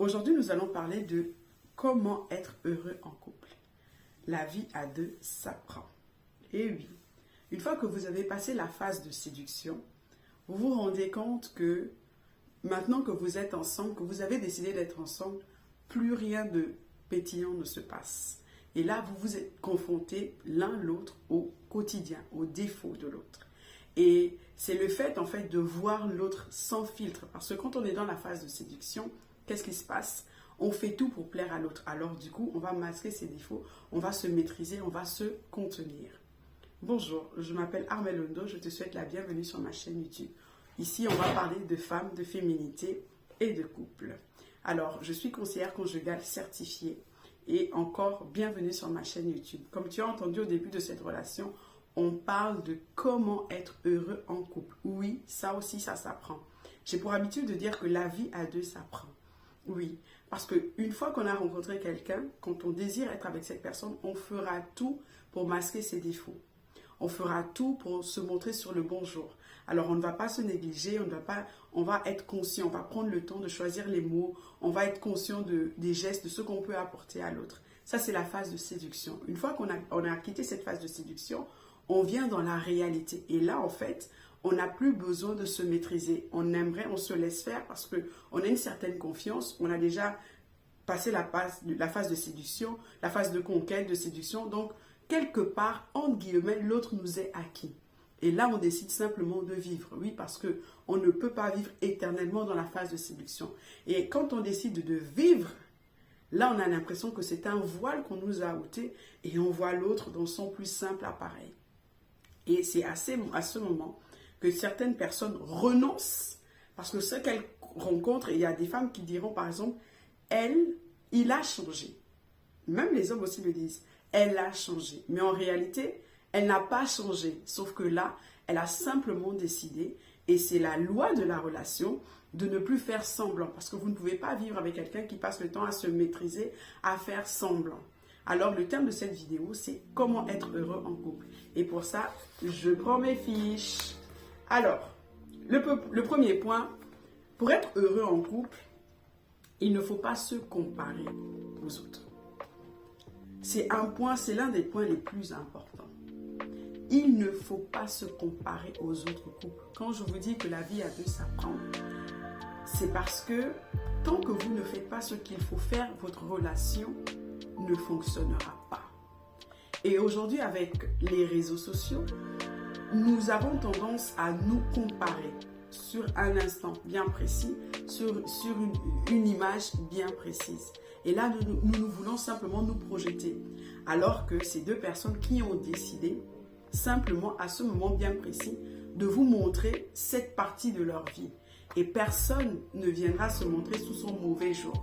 Aujourd'hui, nous allons parler de comment être heureux en couple. La vie à deux s'apprend. Et oui, une fois que vous avez passé la phase de séduction, vous vous rendez compte que maintenant que vous êtes ensemble, que vous avez décidé d'être ensemble, plus rien de pétillant ne se passe. Et là, vous vous êtes confrontés l'un l'autre au quotidien, aux défauts de l'autre. Et c'est le fait, en fait, de voir l'autre sans filtre. Parce que quand on est dans la phase de séduction, qu'est-ce qui se passe? On fait tout pour plaire à l'autre. Alors, du coup, on va masquer ses défauts, on va se maîtriser, on va se contenir. Bonjour, je m'appelle Armelle Ondo, je te souhaite la bienvenue sur ma chaîne YouTube. Ici, on va parler de femmes, de féminité et de couple. Alors, je suis conseillère conjugale certifiée et encore bienvenue sur ma chaîne YouTube. Comme tu as entendu au début de cette relation, on parle de comment être heureux en couple. Oui, ça aussi, ça s'apprend. J'ai pour habitude de dire que la vie à deux s'apprend. Oui, parce qu'une fois qu'on a rencontré quelqu'un, quand on désire être avec cette personne, on fera tout pour masquer ses défauts. On fera tout pour se montrer sur le bon jour. Alors, on ne va pas se négliger, on va être conscient, on va prendre le temps de choisir les mots, on va être conscient des gestes, de ce qu'on peut apporter à l'autre. Ça, c'est la phase de séduction. Une fois qu'on a quitté cette phase de séduction, on vient dans la réalité. Et là, en fait, on n'a plus besoin de se maîtriser. On se laisse faire parce qu'on a une certaine confiance. On a déjà passé la phase de séduction, la phase de conquête, de séduction. Donc, quelque part, entre guillemets, l'autre nous est acquis. Et là, on décide simplement de vivre. Oui, parce qu'on ne peut pas vivre éternellement dans la phase de séduction. Et quand on décide de vivre, là, on a l'impression que c'est un voile qu'on nous a ôté et on voit l'autre dans son plus simple appareil. Et c'est à ce moment que certaines personnes renoncent parce que ce qu'elles rencontrent, et il y a des femmes qui diront par exemple, il a changé. Même les hommes aussi le disent, elle a changé. Mais en réalité, elle n'a pas changé. Sauf que là, elle a simplement décidé, et c'est la loi de la relation, de ne plus faire semblant. Parce que vous ne pouvez pas vivre avec quelqu'un qui passe le temps à se maîtriser, à faire semblant. Alors, le thème de cette vidéo, c'est comment être heureux en couple. Et pour ça, je prends mes fiches. Alors, le premier point, pour être heureux en couple, il ne faut pas se comparer aux autres. C'est l'un des points les plus importants. Il ne faut pas se comparer aux autres couples. Quand je vous dis que la vie à deux s'apprend, c'est parce que tant que vous ne faites pas ce qu'il faut faire, votre relation ne fonctionnera pas. Et aujourd'hui, avec les réseaux sociaux, nous avons tendance à nous comparer sur un instant bien précis, sur une image bien précise. Et là, nous voulons simplement nous projeter. Alors que c'est deux personnes qui ont décidé, simplement à ce moment bien précis, de vous montrer cette partie de leur vie. Et personne ne viendra se montrer sous son mauvais jour.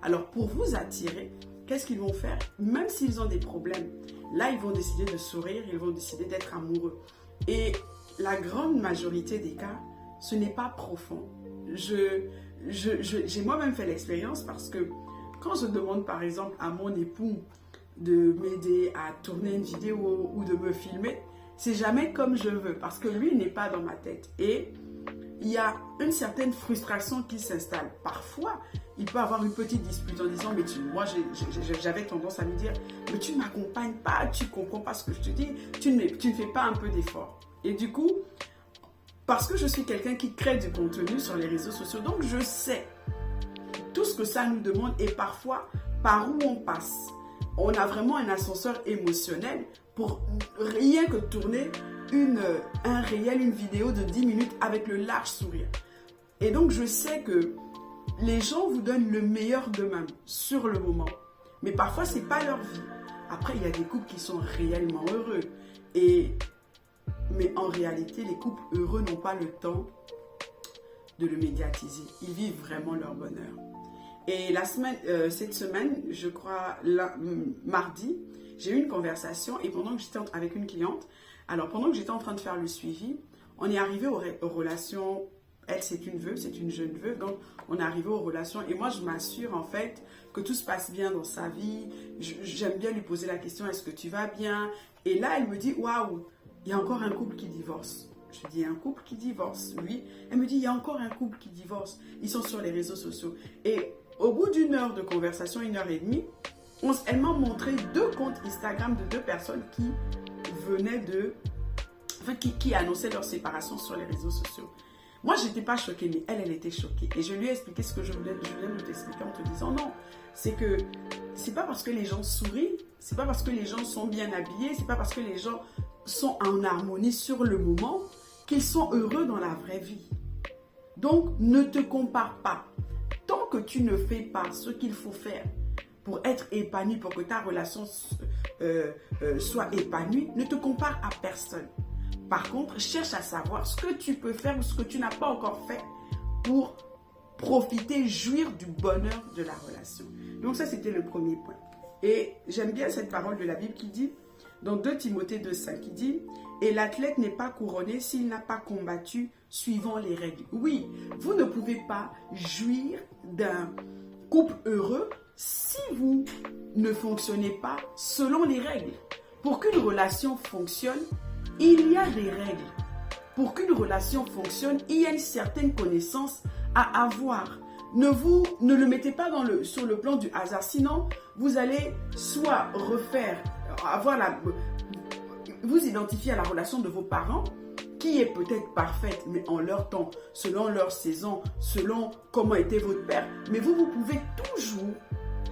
Alors, pour vous attirer, qu'est-ce qu'ils vont faire? Même s'ils ont des problèmes, là, ils vont décider de sourire, ils vont décider d'être amoureux. Et la grande majorité des cas, ce n'est pas profond. J'ai moi-même fait l'expérience parce que quand je demande par exemple à mon époux de m'aider à tourner une vidéo ou de me filmer, c'est jamais comme je veux parce que lui n'est pas dans ma tête. Et il y a une certaine frustration qui s'installe. Parfois, il peut avoir une petite dispute en disant, mais moi j'avais tendance à lui dire, mais tu ne m'accompagnes pas, tu ne comprends pas ce que je te dis, tu ne fais pas un peu d'effort. Et du coup, parce que je suis quelqu'un qui crée du contenu sur les réseaux sociaux, donc je sais tout ce que ça nous demande et parfois par où on passe. On a vraiment un ascenseur émotionnel pour rien que tourner un réel, une vidéo de 10 minutes avec le large sourire. Et donc je sais que les gens vous donnent le meilleur d'eux-mêmes sur le moment. Mais parfois, ce n'est pas leur vie. Après, il y a des couples qui sont réellement heureux. Mais en réalité, les couples heureux n'ont pas le temps de le médiatiser. Ils vivent vraiment leur bonheur. Et cette semaine, je crois, mardi, j'ai eu une conversation et pendant que j'étais avec une cliente, pendant que j'étais en train de faire le suivi, on est arrivé aux relations. Elle, c'est une veuve, c'est une jeune veuve, donc on est arrivé aux relations et moi, je m'assure en fait que tout se passe bien dans sa vie. J'aime bien lui poser la question, est-ce que tu vas bien? Et là, elle me dit, waouh, il y a encore un couple qui divorce. Je dis, un couple qui divorce, oui. Elle me dit, il y a encore un couple qui divorce. Ils sont sur les réseaux sociaux. Et Au bout d'une heure de conversation, 1 heure et demie, elle m'a montré 2 comptes Instagram de 2 personnes qui venaient de... Enfin, qui annonçaient leur séparation sur les réseaux sociaux. Moi, je n'étais pas choquée, mais elle était choquée. Et je lui ai expliqué ce que je voulais nous t'expliquer en te disant non. C'est que c'est pas parce que les gens sourient, c'est pas parce que les gens sont bien habillés, c'est pas parce que les gens sont en harmonie sur le moment qu'ils sont heureux dans la vraie vie. Donc, ne te compare pas. Tant que tu ne fais pas ce qu'il faut faire pour être épanoui, pour que ta relation soit épanouie, ne te compare à personne. Par contre, cherche à savoir ce que tu peux faire ou ce que tu n'as pas encore fait pour profiter, jouir du bonheur de la relation. Donc ça, c'était le premier point. Et j'aime bien cette parole de la Bible qui dit, dans 2 Timothée 2,5, qui dit « Et l'athlète n'est pas couronné s'il n'a pas combattu suivant les règles. » Oui, vous ne pouvez pas jouir d'un couple heureux si vous ne fonctionnez pas selon les règles. Pour qu'une relation fonctionne, il y a des règles. Pour qu'une relation fonctionne, il y a une certaine connaissance à avoir. Ne le mettez pas sur le plan du hasard. Sinon, vous allez soit vous identifier à la relation de vos parents, qui est peut-être parfaite, mais en leur temps, selon leur saison, selon comment était votre père. Mais vous pouvez toujours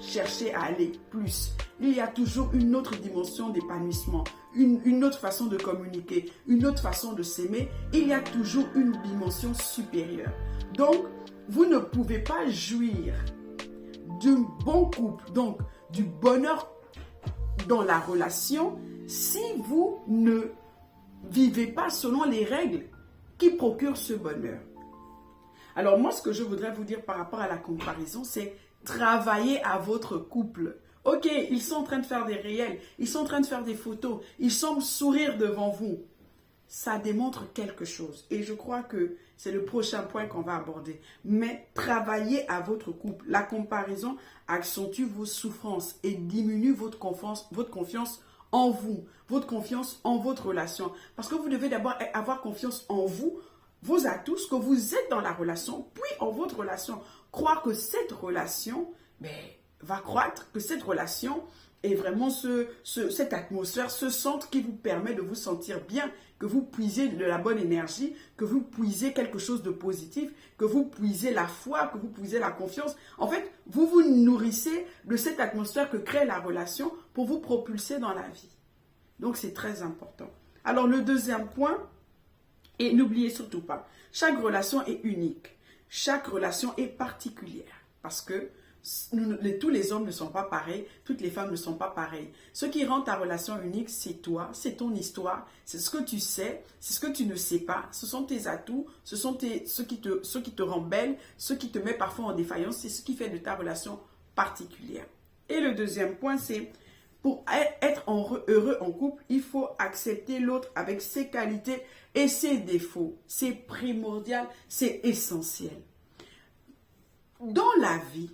chercher à aller plus. Il y a toujours une autre dimension d'épanouissement, une autre façon de communiquer, une autre façon de s'aimer. Il y a toujours une dimension supérieure. Donc, vous ne pouvez pas jouir d'un bon couple, donc du bonheur dans la relation, si vous ne vivez pas selon les règles qui procurent ce bonheur. Alors moi, ce que je voudrais vous dire par rapport à la comparaison, c'est travailler à votre couple. Ok, ils sont en train de faire des réels, ils sont en train de faire des photos, ils semblent sourire devant vous. Ça démontre quelque chose. Et je crois que c'est le prochain point qu'on va aborder. Mais travaillez à votre couple. La comparaison accentue vos souffrances et diminue votre confiance en vous, votre confiance en votre relation. Parce que vous devez d'abord avoir confiance en vous, vos atouts, ce que vous êtes dans la relation, puis en votre relation. Croire que cette relation va croître, que cette relation est vraiment cette atmosphère, ce centre qui vous permet de vous sentir bien, que vous puisez de la bonne énergie, que vous puisez quelque chose de positif, que vous puisez la foi, que vous puisez la confiance. En fait, vous vous nourrissez de cette atmosphère que crée la relation pour vous propulser dans la vie. Donc, c'est très important. Alors, le deuxième point, et n'oubliez surtout pas, chaque relation est unique. Chaque relation est particulière parce que tous les hommes ne sont pas pareils, toutes les femmes ne sont pas pareilles. Ce qui rend ta relation unique, c'est toi, c'est ton histoire, c'est ce que tu sais, c'est ce que tu ne sais pas. Ce sont tes atouts, ce sont ce qui te rend belle, ce qui te met parfois en défaillance, c'est ce qui fait de ta relation particulière. Et le deuxième point, c'est pour être heureux en couple, il faut accepter l'autre avec ses qualités et ses défauts. C'est primordial, c'est essentiel. Dans la vie,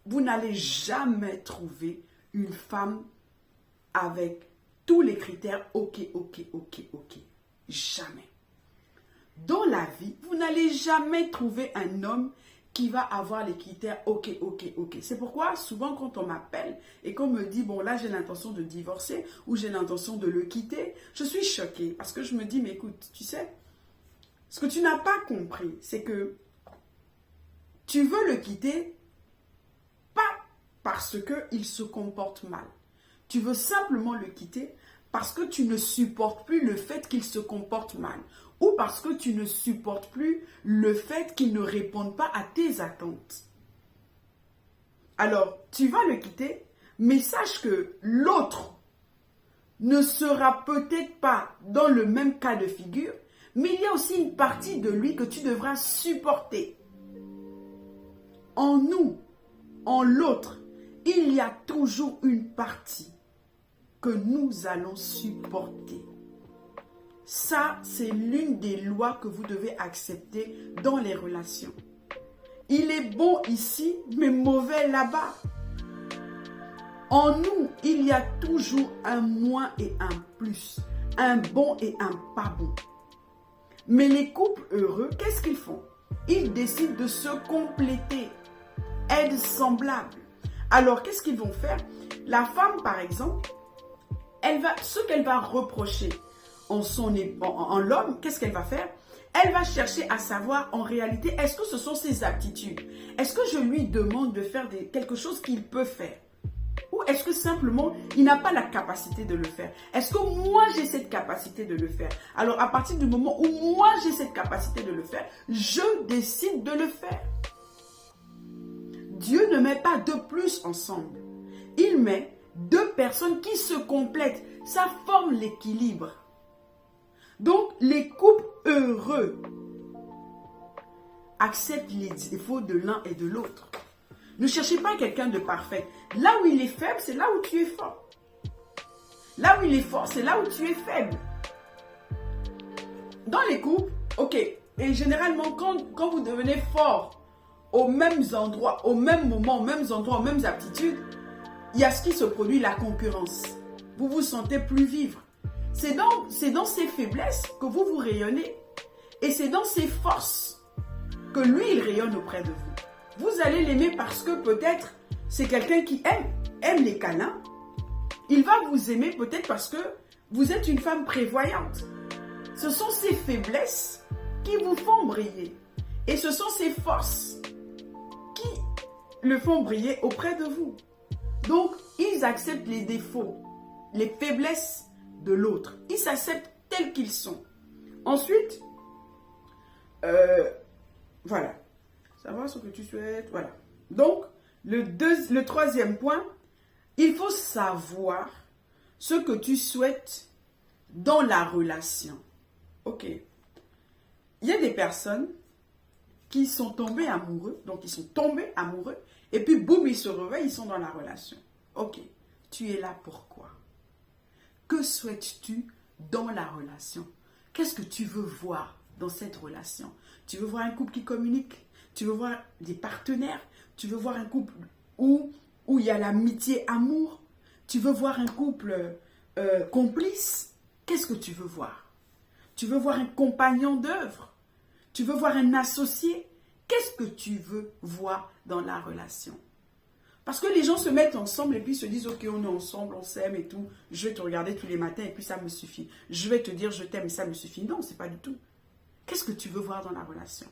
vous n'allez jamais trouver une femme avec tous les critères ok. Jamais. Dans la vie, vous n'allez jamais trouver un homme qui va avoir les critères ok. C'est pourquoi souvent quand on m'appelle et qu'on me dit bon là j'ai l'intention de divorcer ou j'ai l'intention de le quitter, je suis choquée parce que je me dis mais écoute, tu sais, ce que tu n'as pas compris, c'est que tu veux le quitter pas parce qu'il se comporte mal. Tu veux simplement le quitter parce que tu ne supportes plus le fait qu'il se comporte mal. Ou parce que tu ne supportes plus le fait qu'il ne réponde pas à tes attentes. Alors, tu vas le quitter, mais sache que l'autre ne sera peut-être pas dans le même cas de figure, mais il y a aussi une partie de lui que tu devras supporter. En nous, en l'autre, il y a toujours une partie que nous allons supporter. Ça, c'est l'une des lois que vous devez accepter dans les relations. Il est bon ici, mais mauvais là-bas. En nous, il y a toujours un moins et un plus, un bon et un pas bon. Mais les couples heureux, qu'est-ce qu'ils font? Ils décident de se compléter. aide semblable. Alors, qu'est-ce qu'ils vont faire? La femme, par exemple, ce qu'elle va reprocher en l'homme, qu'est-ce qu'elle va faire? Elle va chercher à savoir en réalité, est-ce que ce sont ses aptitudes? Est-ce que je lui demande de faire quelque chose qu'il peut faire? Ou est-ce que simplement, il n'a pas la capacité de le faire? Est-ce que moi, j'ai cette capacité de le faire? Alors, à partir du moment où moi, j'ai cette capacité de le faire, je décide de le faire. Dieu ne met pas deux plus ensemble. Il met deux personnes qui se complètent. Ça forme l'équilibre. Donc, les couples heureux acceptent les défauts de l'un et de l'autre. Ne cherchez pas quelqu'un de parfait. Là où il est faible, c'est là où tu es fort. Là où il est fort, c'est là où tu es faible. Dans les couples, ok, et généralement, quand vous devenez fort aux mêmes endroits, au même moment, aux mêmes endroits, aux mêmes aptitudes, il y a ce qui se produit, la concurrence. Vous vous sentez plus vivre. C'est dans ses faiblesses que vous vous rayonnez. Et c'est dans ses forces que lui, il rayonne auprès de vous. Vous allez l'aimer parce que peut-être c'est quelqu'un qui aime les câlins. Il va vous aimer peut-être parce que vous êtes une femme prévoyante. Ce sont ses faiblesses qui vous font briller. Et ce sont ses forces qui le font briller auprès de vous. Donc, ils acceptent les défauts, les faiblesses de l'autre. Ils s'acceptent tels qu'ils sont. Ensuite, voilà. Savoir ce que tu souhaites, voilà. Donc, le troisième point, il faut savoir ce que tu souhaites dans la relation. Ok. Il y a des personnes qui sont tombées amoureux, donc ils sont tombés amoureux, et puis boum, ils se réveillent, ils sont dans la relation. Ok. Tu es là pourquoi? Que souhaites-tu dans la relation? Qu'est-ce que tu veux voir dans cette relation? Tu veux voir un couple qui communique? Tu veux voir des partenaires? Tu veux voir un couple où il y a l'amitié, amour? Tu veux voir un couple complice? Qu'est-ce que tu veux voir? Tu veux voir un compagnon d'œuvre? Tu veux voir un associé? Qu'est-ce que tu veux voir dans la relation? Parce que les gens se mettent ensemble et puis se disent, ok, on est ensemble, on s'aime et tout. Je vais te regarder tous les matins et puis ça me suffit. Je vais te dire, je t'aime et ça me suffit. Non, c'est pas du tout. Qu'est-ce que tu veux voir dans la relation?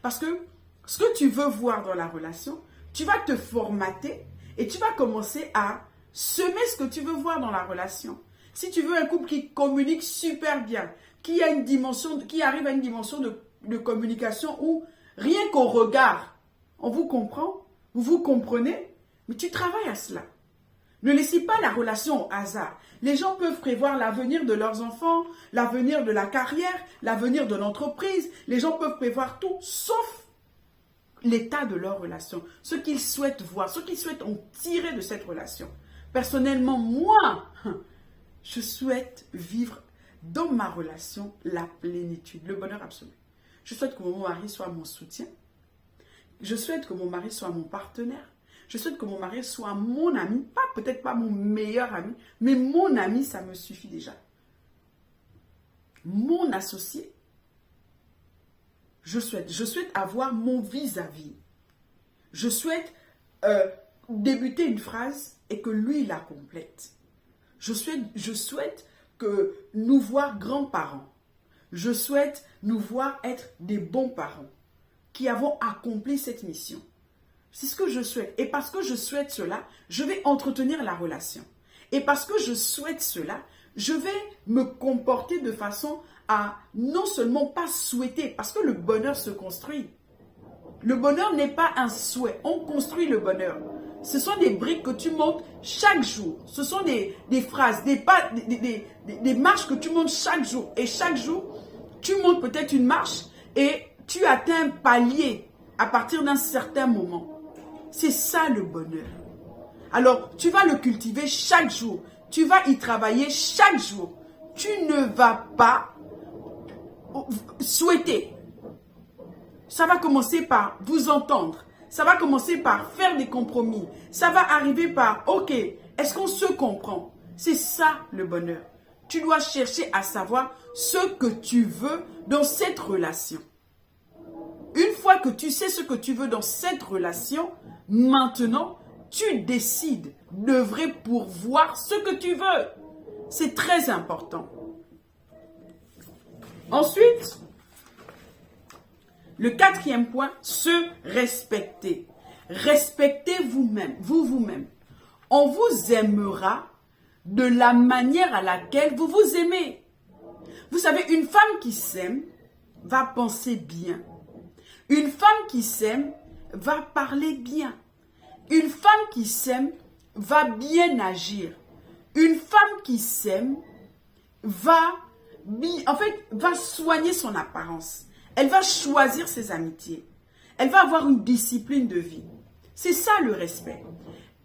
Parce que ce que tu veux voir dans la relation, tu vas te formater et tu vas commencer à semer ce que tu veux voir dans la relation. Si tu veux un couple qui communique super bien, qui arrive à une dimension de communication où rien qu'au regard, on vous comprend, vous vous comprenez, mais tu travailles à cela. Ne laissez pas la relation au hasard. Les gens peuvent prévoir l'avenir de leurs enfants, l'avenir de la carrière, l'avenir de l'entreprise. Les gens peuvent prévoir tout, sauf l'état de leur relation, ce qu'ils souhaitent voir, ce qu'ils souhaitent en tirer de cette relation. Personnellement, moi, je souhaite vivre dans ma relation la plénitude, le bonheur absolu. Je souhaite que mon mari soit mon soutien. Je souhaite que mon mari soit mon partenaire. Je souhaite que mon mari soit mon ami, peut-être pas mon meilleur ami, mais mon ami, ça me suffit déjà. Mon associé. Je souhaite avoir mon vis-à-vis. Je souhaite débuter une phrase et que lui la complète. Je souhaite que nous voir grands-parents. Je souhaite nous voir être des bons parents qui avons accompli cette mission. C'est ce que je souhaite. Et parce que je souhaite cela, je vais entretenir la relation. Et parce que je souhaite cela, je vais me comporter de façon à non seulement pas souhaiter, parce que le bonheur se construit. Le bonheur n'est pas un souhait, on construit le bonheur. Ce sont des briques que tu montes chaque jour. Ce sont des phrases, des marches que tu montes chaque jour. Et chaque jour, tu montes peut-être une marche et tu atteins un palier à partir d'un certain moment. C'est ça le bonheur. Alors, tu vas le cultiver chaque jour. Tu vas y travailler chaque jour. Tu ne vas pas souhaiter. Ça va commencer par vous entendre. Ça va commencer par faire des compromis. Ça va arriver par, ok, est-ce qu'on se comprend? C'est ça le bonheur. Tu dois chercher à savoir ce que tu veux dans cette relation. Une fois que tu sais ce que tu veux dans cette relation, Maintenant, tu décides d'œuvrer pour voir ce que tu veux. C'est très important. Ensuite, le quatrième point, se respecter. Respectez vous-même, vous-même. On vous aimera de la manière à laquelle vous vous aimez. Vous savez, une femme qui s'aime va penser bien. Une femme qui s'aime va parler bien. Une femme qui s'aime va bien agir. Une femme qui s'aime va soigner son apparence. Elle va choisir ses amitiés. Elle va avoir une discipline de vie. C'est ça le respect.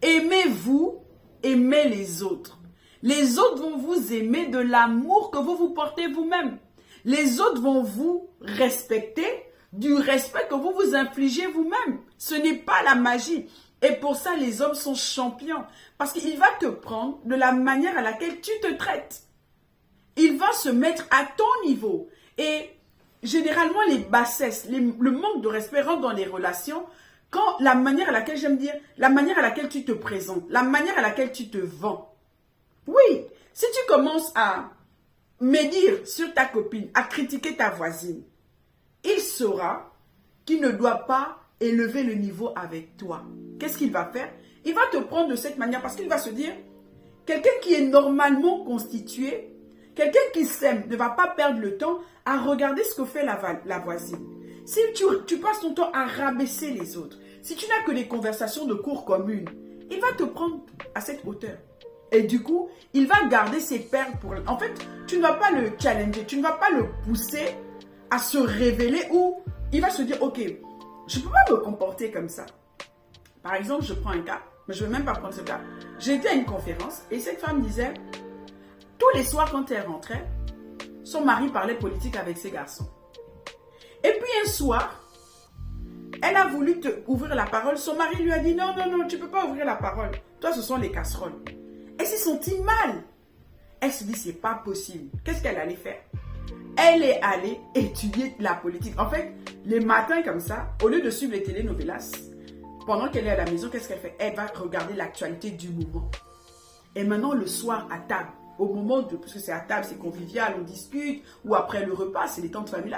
Aimez-vous, aimez les autres. Les autres vont vous aimer de l'amour que vous vous portez vous-même. Les autres vont vous respecter du respect que vous vous infligez vous-même. Ce n'est pas la magie. Et pour ça, les hommes sont champions. Parce qu'il va te prendre de la manière à laquelle tu te traites. Il va se mettre à ton niveau. Et généralement, les bassesses, le manque de respect rentre dans les relations quand la manière à laquelle, j'aime dire, la manière à laquelle tu te présentes, la manière à laquelle tu te vends. Oui, si tu commences à médire sur ta copine, à critiquer ta voisine, il saura qu'il ne doit pas élever le niveau avec toi. Qu'est-ce qu'il va faire? Il va te prendre de cette manière parce qu'il va se dire, quelqu'un qui est normalement constitué, quelqu'un qui s'aime ne va pas perdre le temps à regarder ce que fait la voisine. Si tu passes ton temps à rabaisser les autres, si tu n'as que des conversations de cours communes, il va te prendre à cette hauteur. Et du coup, il va garder ses perles pour... En fait, tu ne vas pas le challenger, tu ne vas pas le pousser à se révéler ou il va se dire, ok, je ne peux pas me comporter comme ça. Par exemple, je prends un cas, mais je ne vais même pas prendre ce cas. J'étais à une conférence et cette femme disait, tous les soirs quand elle rentrait, son mari parlait politique avec ses garçons. Et puis un soir, elle a voulu ouvrir la parole. Son mari lui a dit, non, non, non, tu ne peux pas ouvrir la parole. Toi, ce sont les casseroles. Elle s'est sentie mal. Elle se dit, c'est pas possible. Qu'est-ce qu'elle allait faire? Elle est allée étudier la politique. En fait, les matins comme ça, au lieu de suivre les telenovelas, pendant qu'elle est à la maison, qu'est-ce qu'elle fait? Elle va regarder l'actualité du moment. Et maintenant, le soir, à table, au moment de... Parce que c'est à table, c'est convivial, on discute. Ou après le repas, c'est les temps de famille.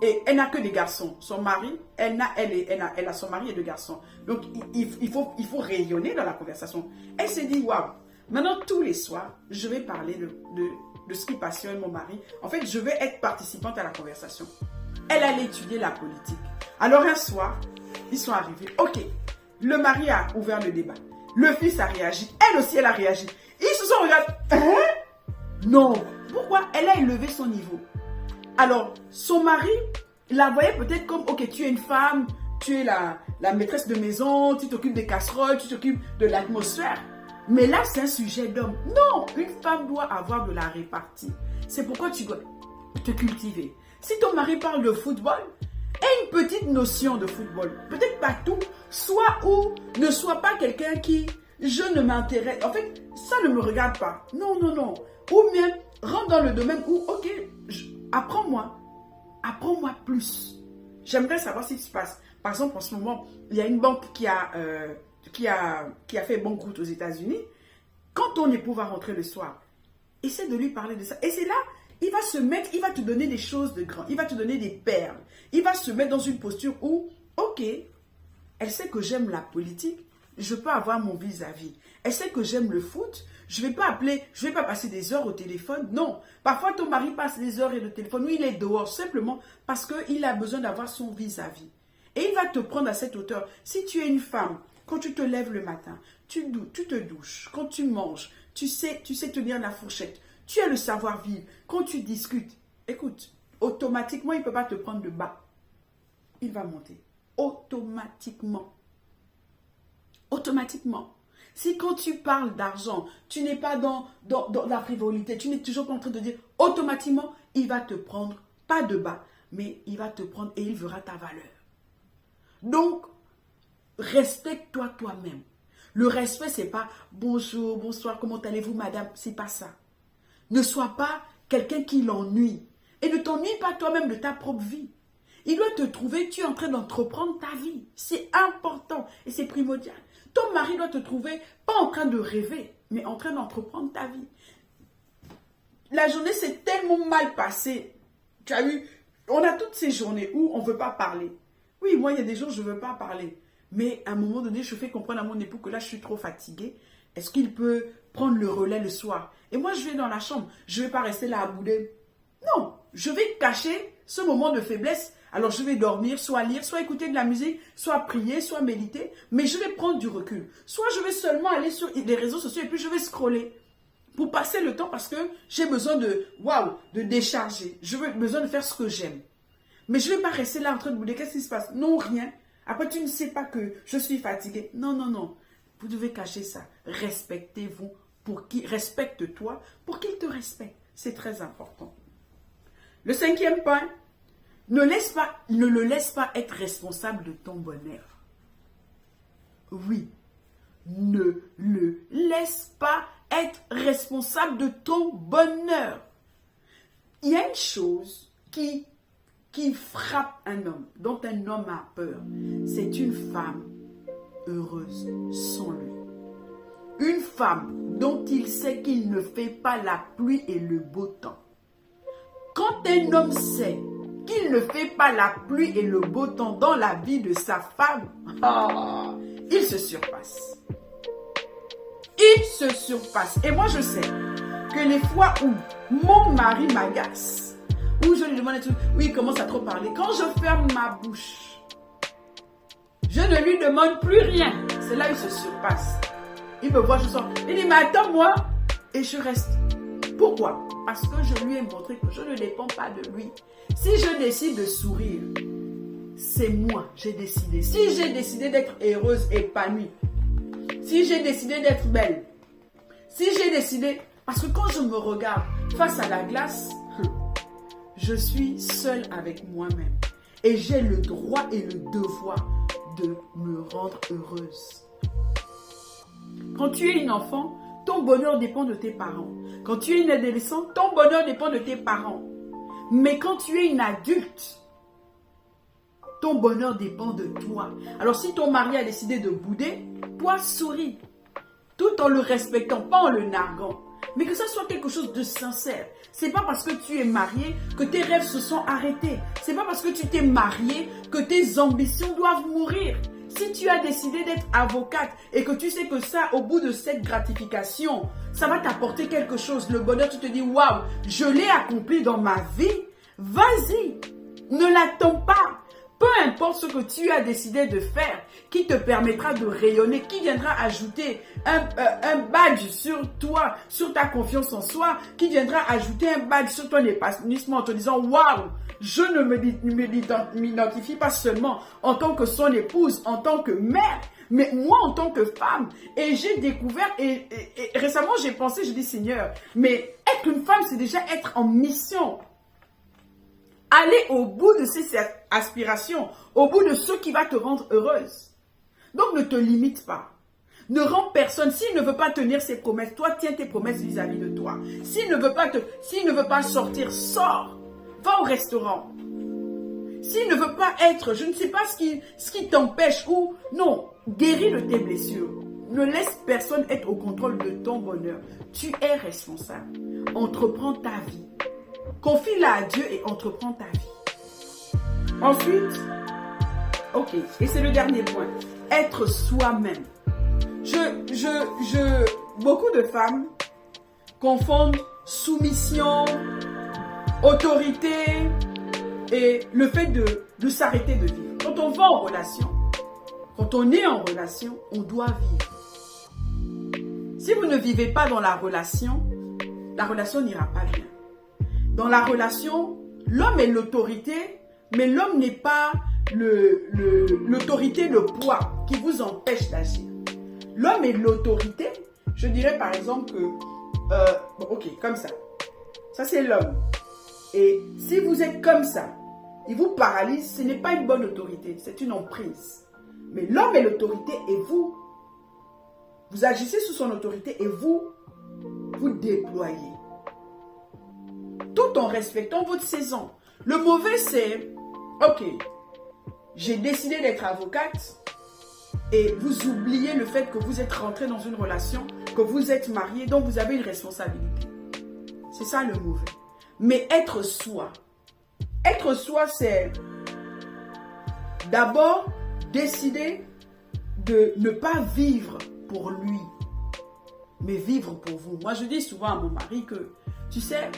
Et elle n'a que des garçons. Son mari, elle a son mari et deux garçons. Donc, il faut rayonner dans la conversation. Elle s'est dit, waouh, maintenant, tous les soirs, je vais parler de ce qui passionne mon mari. En fait, je vais être participante à la conversation. Elle allait étudier la politique. Alors, un soir, ils sont arrivés. Ok, le mari a ouvert le débat. Le fils a réagi. Elle aussi, elle a réagi. Ils se sont regardés. Hein? Non. Pourquoi? Elle a élevé son niveau. Alors, son mari la voyait peut-être comme, ok, tu es une femme, tu es la maîtresse de maison, tu t'occupes des casseroles, tu t'occupes de l'atmosphère. Mais là, c'est un sujet d'homme. Non, une femme doit avoir de la répartie. C'est pourquoi tu dois te cultiver. Si ton mari parle de football, aie une petite notion de football. Peut-être pas tout, soit ou ne sois pas quelqu'un qui, je ne m'intéresse. En fait, ça ne me regarde pas. Non, non, non. Ou bien, rentre dans le domaine où, ok, apprends-moi. Apprends-moi plus. J'aimerais savoir ce qui se passe. Par exemple, en ce moment, il y a une banque qui a fait banqueroute aux États-Unis. Quand ton époux va rentrer le soir, essaie de lui parler de ça. Et c'est là, il va se mettre, il va te donner des choses de grand. Il va te donner des perles. Il va se mettre dans une posture où, ok, elle sait que j'aime la politique, je peux avoir mon vis-à-vis. Elle sait que j'aime le foot, je ne vais pas passer des heures au téléphone. Non, parfois ton mari passe des heures et le téléphone, oui, il est dehors, simplement parce qu'il a besoin d'avoir son vis-à-vis. Et il va te prendre à cette hauteur. Si tu es une femme, quand tu te lèves le matin, tu te douches, quand tu manges, tu sais tenir la fourchette, tu as le savoir-vivre. Quand tu discutes, écoute, automatiquement, il ne peut pas te prendre de bas. Il va monter. Automatiquement. Automatiquement. Si quand tu parles d'argent, tu n'es pas dans la frivolité, tu n'es toujours pas en train de dire, automatiquement, il va te prendre, pas de bas, mais il va te prendre et il verra ta valeur. Donc, respecte-toi toi-même. Le respect, c'est pas bonjour, bonsoir, comment allez-vous, madame? C'est pas ça. Ne sois pas quelqu'un qui l'ennuie. Et ne t'ennuie pas toi-même de ta propre vie. Il doit te trouver, tu es en train d'entreprendre ta vie. C'est important et c'est primordial. Ton mari doit te trouver, pas en train de rêver, mais en train d'entreprendre ta vie. La journée s'est tellement mal passée. Tu as eu, on a toutes ces journées où on ne veut pas parler. Oui, moi, il y a des jours, je ne veux pas parler. Mais à un moment donné, je fais comprendre à mon époux que là, je suis trop fatiguée. Est-ce qu'il peut prendre le relais le soir? Et moi, je vais dans la chambre. Je ne vais pas rester là à bouder. Non, je vais cacher ce moment de faiblesse. Alors, je vais dormir, soit lire, soit écouter de la musique, soit prier, soit méditer. Mais je vais prendre du recul. Soit je vais seulement aller sur les réseaux sociaux et puis je vais scroller pour passer le temps parce que j'ai besoin de, de décharger. J'ai besoin de faire ce que j'aime. Mais je ne vais pas rester là en train de bouder. Qu'est-ce qui se passe? Non, rien. Après, tu ne sais pas que je suis fatiguée. Non, non, non. Vous devez cacher ça. Respectez-vous. Respecte-toi pour qu'il te respecte. C'est très important. Le 5e point, ne le laisse pas être responsable de ton bonheur. Oui, ne le laisse pas être responsable de ton bonheur. Il y a une chose qui frappe un homme, dont un homme a peur. C'est une femme heureuse sans lui. Une femme dont il sait qu'il ne fait pas la pluie et le beau temps. Quand un homme sait qu'il ne fait pas la pluie et le beau temps dans la vie de sa femme, il se surpasse. Il se surpasse. Et moi, je sais que les fois où mon mari m'agace, où je lui demande des trucs, oui, il commence à trop parler. Quand je ferme ma bouche, je ne lui demande plus rien. C'est là où il se surpasse. Il me voit, je sors. Il dit, mais attends-moi. Et je reste. Pourquoi? Parce que je lui ai montré que je ne dépends pas de lui. Si je décide de sourire, c'est moi, j'ai décidé. Si j'ai décidé d'être heureuse, épanouie, si j'ai décidé d'être belle, si j'ai décidé... Parce que quand je me regarde face à la glace, je suis seule avec moi-même. Et j'ai le droit et le devoir de me rendre heureuse. Quand tu es une enfant, ton bonheur dépend de tes parents. Quand tu es une adolescent, ton bonheur dépend de tes parents. Mais quand tu es une adulte, ton bonheur dépend de toi. Alors si ton mari a décidé de bouder, toi souris. Tout en le respectant, pas en le narguant. Mais que ça soit quelque chose de sincère. C'est pas parce que tu es marié que tes rêves se sont arrêtés. C'est pas parce que tu t'es marié que tes ambitions doivent mourir. Si tu as décidé d'être avocate et que tu sais que ça, au bout de cette gratification, ça va t'apporter quelque chose, le bonheur, tu te dis, waouh, je l'ai accompli dans ma vie, vas-y, ne l'attends pas. Peu importe ce que tu as décidé de faire, qui te permettra de rayonner, qui viendra ajouter un badge sur toi, sur ta confiance en soi, qui viendra ajouter un badge sur ton épanouissement en te disant, waouh, je ne m'identifie pas seulement en tant que son épouse, en tant que mère, mais moi en tant que femme. Et j'ai découvert, et récemment j'ai pensé, je dis Seigneur, mais être une femme, c'est déjà être en mission. Aller au bout de ces aspirations, au bout de ce qui va te rendre heureuse. Donc ne te limite pas. Ne rends personne, s'il ne veut pas tenir ses promesses, toi tiens tes promesses vis-à-vis de toi. S'il ne veut pas sortir, sors. Va au restaurant. S'il ne veut pas être, je ne sais pas ce qui t'empêche ou non, guéris de tes blessures. Ne laisse personne être au contrôle de ton bonheur. Tu es responsable. Entreprends ta vie. Confie-la à Dieu et entreprends ta vie. Ensuite, ok, et c'est le dernier point, être soi-même. Beaucoup de femmes confondent soumission, autorité et le fait de s'arrêter de vivre. Quand on va en relation, quand on est en relation, on doit vivre. Si vous ne vivez pas dans la relation n'ira pas bien. Dans la relation, l'homme est l'autorité, mais l'homme n'est pas l'autorité, le poids qui vous empêche d'agir. L'homme est l'autorité. Je dirais par exemple que, ok, comme ça. Ça c'est l'homme. Et si vous êtes comme ça, il vous paralyse, ce n'est pas une bonne autorité, c'est une emprise. Mais l'homme est l'autorité et vous agissez sous son autorité et vous déployez. Tout en respectant votre saison. Le mauvais, c'est ok, j'ai décidé d'être avocate et vous oubliez le fait que vous êtes rentré dans une relation, que vous êtes marié, donc vous avez une responsabilité. C'est ça le mauvais. Mais être soi, c'est d'abord décider de ne pas vivre pour lui, mais vivre pour vous. Moi, je dis souvent à mon mari que, tu sais,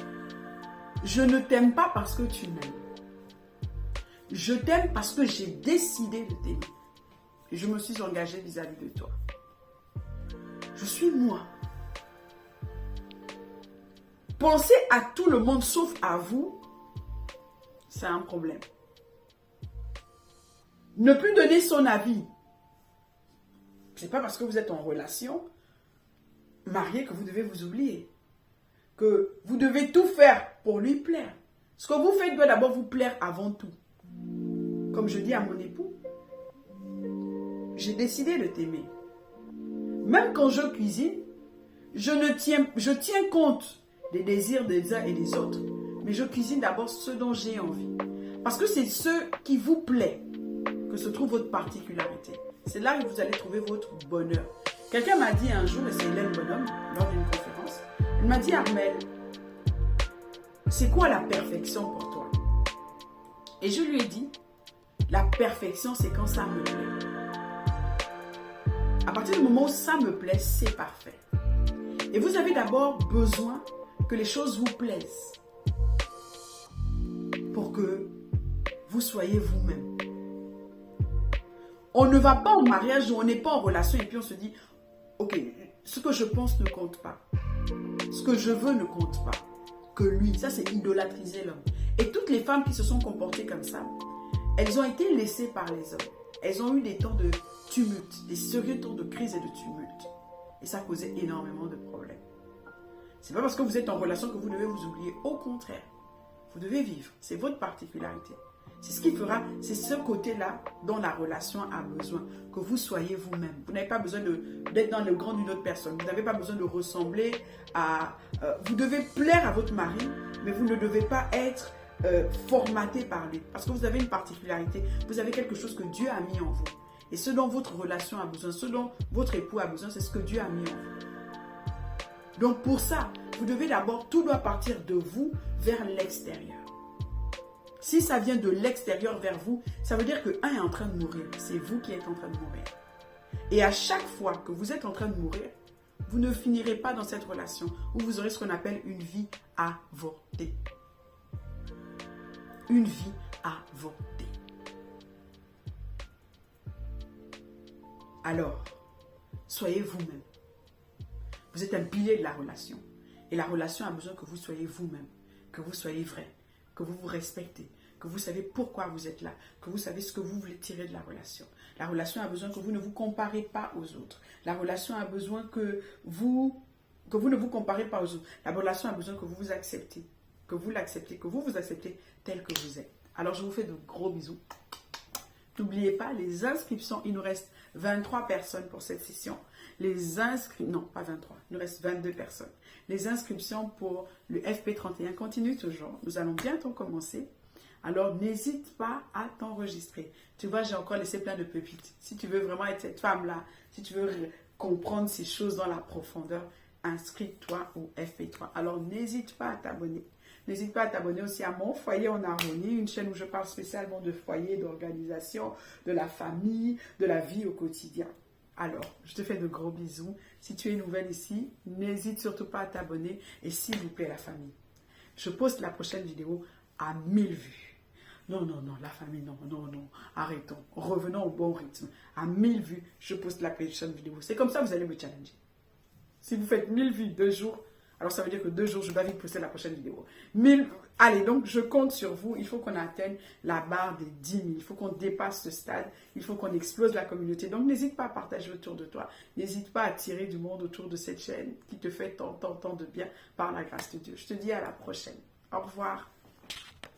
je ne t'aime pas parce que tu m'aimes. Je t'aime parce que j'ai décidé de t'aimer. Et je me suis engagée vis-à-vis de toi. Je suis moi. Penser à tout le monde sauf à vous, c'est un problème. Ne plus donner son avis. Ce n'est pas parce que vous êtes en relation marié que vous devez vous oublier. Que vous devez tout faire pour lui plaire. Ce que vous faites doit d'abord vous plaire avant tout. Comme je dis à mon époux, j'ai décidé de t'aimer. Même quand je cuisine, je tiens compte des désirs des uns et des autres. Mais je cuisine d'abord ce dont j'ai envie. Parce que c'est ce qui vous plaît que se trouve votre particularité. C'est là que vous allez trouver votre bonheur. Quelqu'un m'a dit un jour, et c'est Hélène Bonhomme, lors d'une conférence, elle m'a dit, Armelle, c'est quoi la perfection pour toi? Et je lui ai dit, la perfection, c'est quand ça me plaît. À partir du moment où ça me plaît, c'est parfait. Et vous avez d'abord besoin que les choses vous plaisent pour que vous soyez vous-même. On ne va pas en mariage où on n'est pas en relation et puis on se dit, ok, ce que je pense ne compte pas. Ce que je veux ne compte pas. Que lui, ça c'est idolâtriser l'homme. Et toutes les femmes qui se sont comportées comme ça, elles ont été laissées par les hommes. Elles ont eu des temps de tumulte, des sérieux temps de crise et de tumulte. Et ça causait énormément de problèmes. C'est pas parce que vous êtes en relation que vous devez vous oublier. Au contraire, vous devez vivre. C'est votre particularité. C'est ce qui fera, c'est ce côté-là dont la relation a besoin, que vous soyez vous-même. Vous n'avez pas besoin d'être dans le grand d'une autre personne. Vous n'avez pas besoin de ressembler à... vous devez plaire à votre mari, mais vous ne devez pas être formaté par lui. Parce que vous avez une particularité, vous avez quelque chose que Dieu a mis en vous. Et ce dont votre relation a besoin, ce dont votre époux a besoin, c'est ce que Dieu a mis en vous. Donc pour ça, vous devez d'abord, tout doit partir de vous vers l'extérieur. Si ça vient de l'extérieur vers vous, ça veut dire que un est en train de mourir. C'est vous qui êtes en train de mourir. Et à chaque fois que vous êtes en train de mourir, vous ne finirez pas dans cette relation où vous aurez ce qu'on appelle une vie avortée. Une vie avortée. Alors, soyez vous-même. Vous êtes un pilier de la relation. Et la relation a besoin que vous soyez vous-même, que vous soyez vrai, que vous vous respectez, que vous savez pourquoi vous êtes là, que vous savez ce que vous voulez tirer de la relation. La relation a besoin que vous ne vous comparez pas aux autres. La relation a besoin que vous ne vous comparez pas aux autres. La relation a besoin que vous vous acceptez, que vous l'acceptez, que vous vous acceptez tel que vous êtes. Alors je vous fais de gros bisous. N'oubliez pas, les inscriptions, il nous reste 23 personnes pour cette session. Les inscriptions, non pas 23, il nous reste 22 personnes. Les inscriptions pour le FP31 continuent toujours. Nous allons bientôt commencer. Alors n'hésite pas à t'enregistrer. Tu vois, j'ai encore laissé plein de pépites. Si tu veux vraiment être cette femme-là, si tu veux comprendre ces choses dans la profondeur, inscris-toi au FP3. Alors n'hésite pas à t'abonner. N'hésite pas à t'abonner aussi à mon foyer en harmonie, une chaîne où je parle spécialement de foyer, d'organisation, de la famille, de la vie au quotidien. Alors, je te fais de gros bisous. Si tu es nouvelle ici, n'hésite surtout pas à t'abonner. Et s'il vous plaît, la famille, je poste la prochaine vidéo à 1000 vues. Non, la famille, non, arrêtons. Revenons au bon rythme. À 1000 vues, je poste la prochaine vidéo. C'est comme ça que vous allez me challenger. Si vous faites 1000 vues 2 jours, alors ça veut dire que 2 jours, je dois vite poster la prochaine vidéo. 1000, allez, donc je compte sur vous. Il faut qu'on atteigne la barre des 10 000. Il faut qu'on dépasse ce stade. Il faut qu'on explose la communauté. Donc n'hésite pas à partager autour de toi. N'hésite pas à attirer du monde autour de cette chaîne qui te fait tant de bien par la grâce de Dieu. Je te dis à la prochaine. Au revoir.